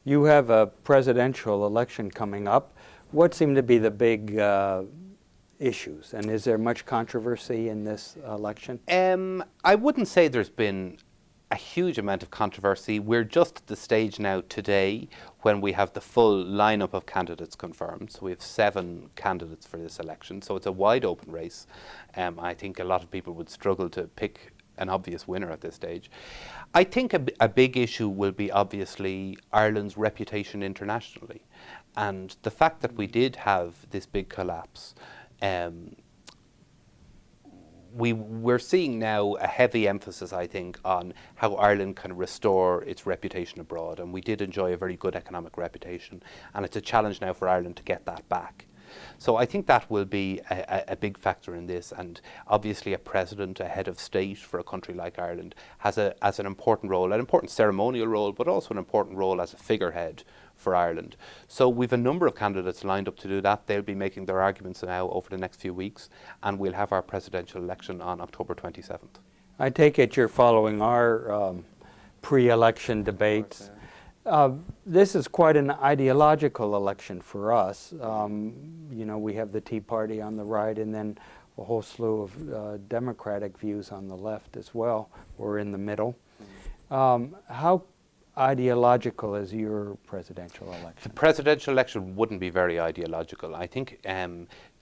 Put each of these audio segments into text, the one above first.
You have a presidential election coming up. What seem to be the big issues, and is there much controversy in this election? I wouldn't say there's been a huge amount of controversy. We're just at the stage now today when we have the full lineup of candidates confirmed. So we have 7 candidates for this election. So it's a wide open race. I think a lot of people would struggle to pick an obvious winner at this stage. I think a big issue will be obviously Ireland's reputation internationally. And the fact that we did have this big collapse, we're seeing now a heavy emphasis, I think, on how Ireland can restore its reputation abroad. And we did enjoy a very good economic reputation. And it's a challenge now for Ireland to get that back. So I think that will be a big factor in this. And obviously a president, a head of state for a country like Ireland has an important role, an important ceremonial role, but also an important role as a figurehead for Ireland. So we've a number of candidates lined up to do that. They'll be making their arguments now over the next few weeks, and we'll have our presidential election on October 27th. I take it you're following our pre-election debates. This is quite an ideological election for us. You know, we have the Tea Party on the right and then a whole slew of Democratic views on the left as well. We're in the middle. How ideological is your presidential election? The presidential election wouldn't be very ideological. I think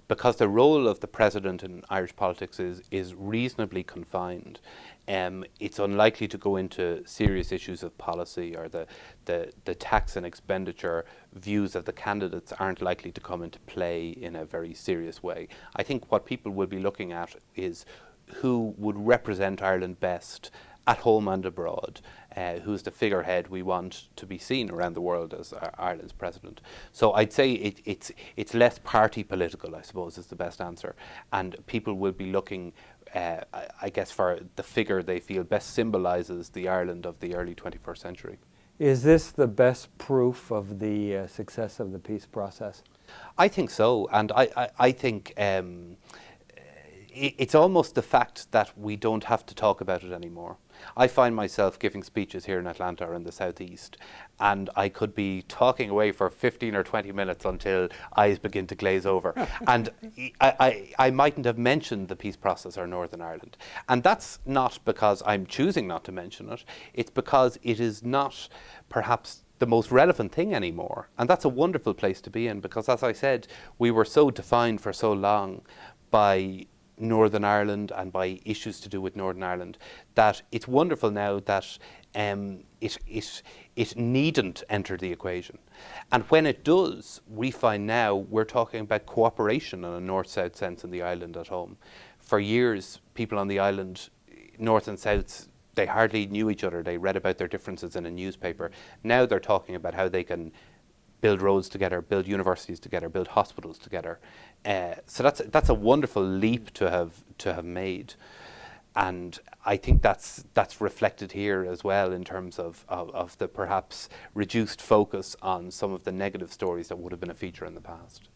because the role of the president in Irish politics is reasonably confined, it's unlikely to go into serious issues of policy, or the tax and expenditure views of the candidates aren't likely to come into play in a very serious way. I think what people will be looking at is who would represent Ireland best at home and abroad, who's the figurehead we want to be seen around the world as Ireland's president. So I'd say it's less party political, I suppose, is the best answer. And people will be looking, I guess, for the figure they feel best symbolises the Ireland of the early 21st century. Is this the best proof of the success of the peace process? I think so, and I think it's almost the fact that we don't have to talk about it anymore. I find myself giving speeches here in Atlanta or in the southeast, and I could be talking away for 15 or 20 minutes until eyes begin to glaze over. And I mightn't have mentioned the peace process or Northern Ireland. And that's not because I'm choosing not to mention it. It's because it is not perhaps the most relevant thing anymore. And that's a wonderful place to be in, because as I said, we were so defined for so long by Northern Ireland and by issues to do with Northern Ireland, that it's wonderful now that it needn't enter the equation. And when it does, we find now we're talking about cooperation in a north-south sense in the island at home. For years, people on the island, north and south, they hardly knew each other. They read about their differences in a newspaper. Now they're talking about how they can build roads together, build universities together, build hospitals together. So that's a wonderful leap to have made, and I think that's reflected here as well in terms of the perhaps reduced focus on some of the negative stories that would have been a feature in the past.